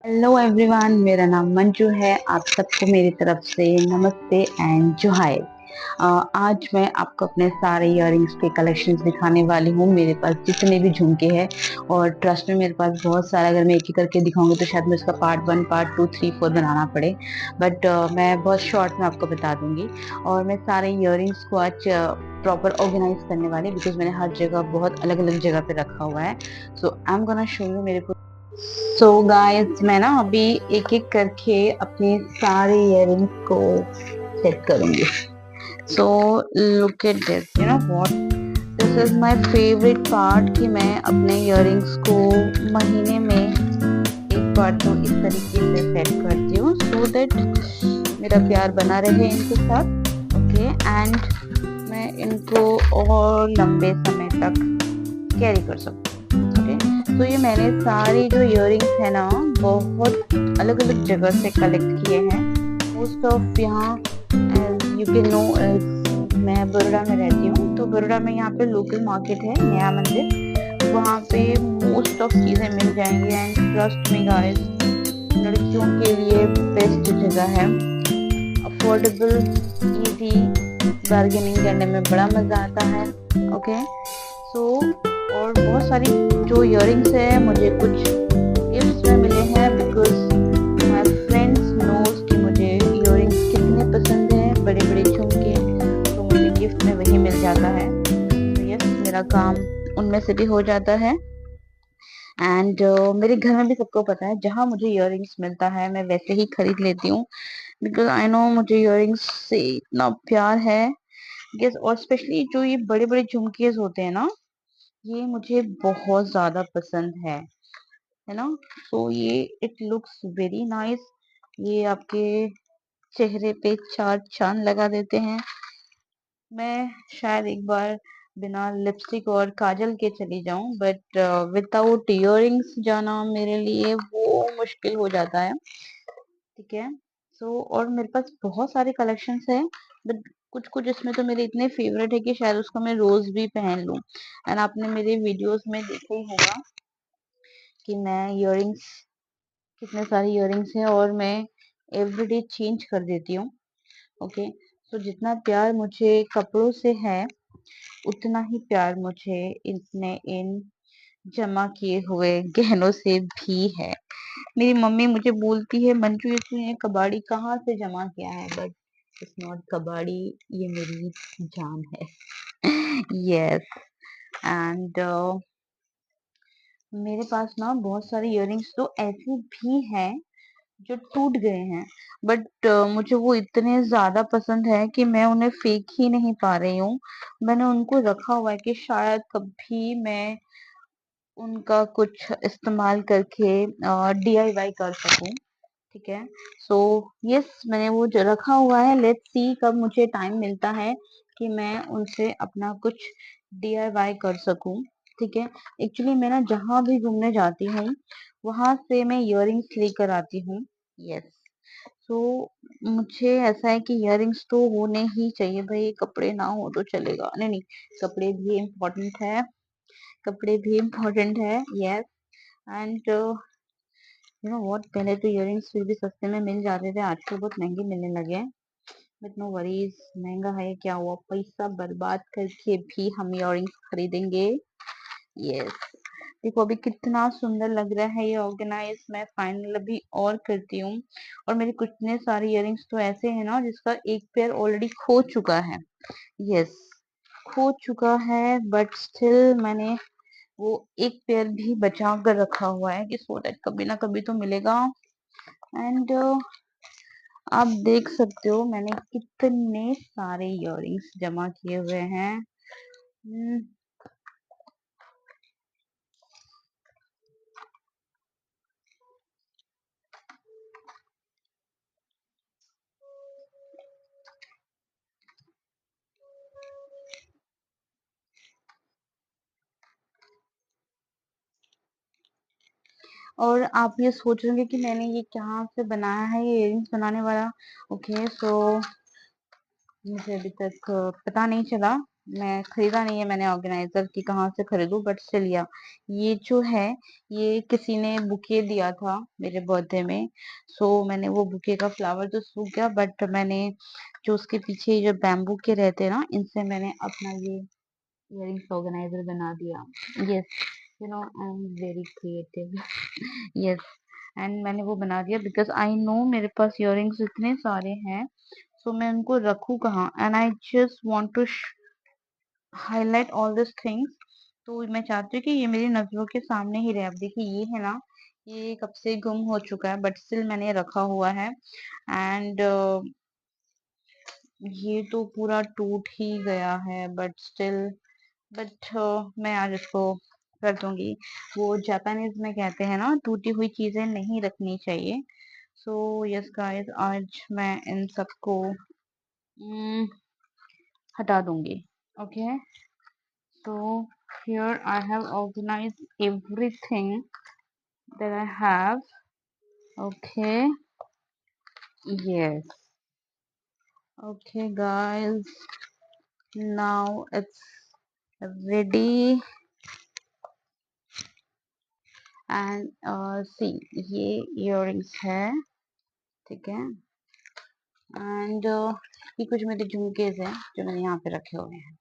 Hello everyone, मेरा नाम मंजू है। आप सबको मेरी तरफ से नमस्ते एंड जोहार। आज मैं आपको अपने सारे इयररिंग्स के कलेक्शंस दिखाने वाली हूँ। मेरे पास जितने भी झुमके हैं, और ट्रस्ट में मेरे पास बहुत सारा, अगर मैं एक एक करके दिखाऊंगी तो शायद मैं उसका पार्ट 1 पार्ट 2 3 4 बनाना पड़े। बट मैं बहुत शॉर्ट में आपको बता दूंगी। और मैं सारे इयररिंग्स को आज प्रॉपर ऑर्गेनाइज करने वाली, बिकॉज मैंने हर जगह बहुत अलग अलग जगह पे रखा हुआ है। So I am gonna show you मेरे। सो गाइस, मैं ना अभी एक एक करके अपने सारे इयररिंग्स को सेट करूंगी। So look at this, you know what, this is my favourite part कि मैं अपने इयररिंग्स को महीने में एक बार तो इस तरीके से सेट करती हूँ, सो दैट मेरा प्यार बना रहे इनके साथ। ओके, एंड मैं इनको और लंबे समय तक कैरी कर सकूँ। तो ये मैंने सारी जो इयररिंग्स है ना, बहुत अलग अलग जगह से कलेक्ट किए हैं। मोस्ट ऑफ यहाँ, यू कैन नो, मैं बड़ोड़ा में रहती हूँ, तो बड़ोड़ा में यहाँ पे लोकल मार्केट है, नया मंदिर। वहाँ पे मोस्ट ऑफ चीजें मिल जाएंगी। एंड ट्रस्ट मी गाइस, लड़कियों के लिए बेस्ट जगह है। अफोर्डेबल, इजी, बार्गेनिंग करने में बड़ा मजा आता है। ओके, सो और बहुत सारी जो इयररिंग्स है, मुझे कुछ गिफ्ट्स में मिले हैं, बिकॉज माय फ्रेंड्स नोज कि मुझे इयररिंग्स कितने पसंद है, बड़े बड़े झुमके, तो मुझे गिफ्ट में वही मिल जाता है। तो यस, मेरा काम उनमें से भी हो जाता है। एंड मेरे घर में भी सबको पता है, जहाँ मुझे इयररिंग्स मिलता है मैं वैसे ही खरीद लेती हूँ, बिकॉज आई नो मुझे इयररिंग्स से इतना प्यार है। यस, और स्पेशली जो ये बड़े बड़े झुमकेज होते हैं ना, ये मुझे बहुत ज्यादा पसंद है ना। तो ये इट लुक्स वेरी नाइस। ये आपके चेहरे पे चार चांद लगा देते हैं। मैं शायद एक बार बिना लिपस्टिक और काजल के चली जाऊं, बट विदाउट इयररिंग्स जाना मेरे लिए वो मुश्किल हो जाता है। ठीक है। सो और मेरे पास बहुत सारे कलेक्शंस हैं, बट कुछ कुछ इसमें तो मेरे इतने फेवरेट है कि शायद उसको मैं रोज भी पहन लूं। एंड आपने मेरे वीडियोस में देखा ही होगा कि मैं इयररिंग्स, कितने सारे इयररिंग्स हैं, और मैं एवरीडे चेंज कर देती हूँ। ओके, तो जितना प्यार मुझे कपड़ों से है, उतना ही प्यार मुझे इन जमा किए हुए गहनों से भी है। मेरी मम्मी मुझे बोलती है, मंजू ये तूने कबाड़ी कहाँ से जमा किया है, बट इट्स नॉट कबाड़ी, ये मेरी जान है। यस, एंड मेरे पास ना बहुत सारे इयररिंग्स तो ऐसे भी हैं जो टूट गए हैं, बट मुझे वो इतने ज्यादा पसंद है कि मैं उन्हें फेंक ही नहीं पा रही हूँ। मैंने उनको रखा हुआ है कि शायद कभी मैं उनका कुछ इस्तेमाल करके डीआईवाई कर सकूं। ठीक है। सो यस, मैंने वो जो रखा हुआ है, लेट्स सी कब मुझे टाइम मिलता है कि मैं उनसे अपना कुछ डीआईवाई कर सकूं। ठीक है। एक्चुअली मैं ना जहां भी घूमने जाती हूँ, वहां से मैं इयररिंग्स लेकर आती हूँ। यस, सो मुझे ऐसा है कि इयररिंग्स तो होने ही चाहिए भाई, कपड़े ना हो तो चलेगा नहीं, नहीं, कपड़े भी इम्पोर्टेंट है, कपड़े भी इम्पोर्टेंट है। Yes, and you know what, पहले तो इयररिंग्स फिर भी सस्ते में मिल जाते थे, आजकल बहुत महंगे मिलने लगे हैं। बट नो वरीज, महंगा है क्या हुआ, पैसा बर्बाद करके भी हम इयररिंग्स खरीदेंगे। यस, देखो अभी कितना सुंदर लग रहा है ये ऑर्गेनाइज। मैं फाइनल अभी और करती हूँ। और मेरे कितने सारे इयररिंग्स तो ऐसे हैं ना, जिसका एक पेयर ऑलरेडी खो चुका है। यस, खो चुका है, बट स्टिल मैंने वो एक पेयर भी बचा कर रखा हुआ है कि सो दैट कभी ना कभी तो मिलेगा। एंड आप देख सकते हो मैंने कितने सारे इयररिंग्स जमा किए हुए हैं। और आप ये सोच रहे होंगे कि मैंने ये कहाँ से बनाया है, ये इयररिंग्स बनाने वाला। ओके, सो मुझे अभी तक पता नहीं चला, मैं खरीदा नहीं है मैंने ऑर्गेनाइजर की कहाँ से खरीदूं, बट स्टिल या ये जो है ये किसी ने बुके दिया था मेरे बर्थडे में। सो मैंने वो बुके का फ्लावर तो सूख गया, बट मैंने जो उसके पीछे जो बैम्बू के रहते हैं ना, इनसे मैंने अपना ये इयरिंग्स ऑर्गेनाइजर बना दिया। Yes, I am very creative. Yes, and मैंने वो बना दिया बिकॉज आई नो मेरे पास इयरिंग्स इतने सारे हैं, सो मैं उनको रखूं कहाँ, and I just want to highlight all this things. तो मैं चाहती हूँ कि ये मेरी नजरों के सामने ही रहे। अब देखिए ये है ना, ये कब से गुम हो चुका है, बट स्टिल मैंने रखा हुआ है। एंड ये तो पूरा टूट ही गया है, बट स्टिल, बट मैं आज इसको कर दूंगी। वो जापानीज में कहते हैं ना, टूटी हुई चीजें नहीं रखनी चाहिए। सो यस गाइस, आज मैं इन सबको हटा दूंगी। Okay, so here I have organized everything that I have. Okay, yes. Okay, guys, now it's ready. And see, ये earrings है, ठीक है। एंड ये कुछ मेरे झुमकेज हैं जो मैंने यहाँ पे रखे हुए हैं।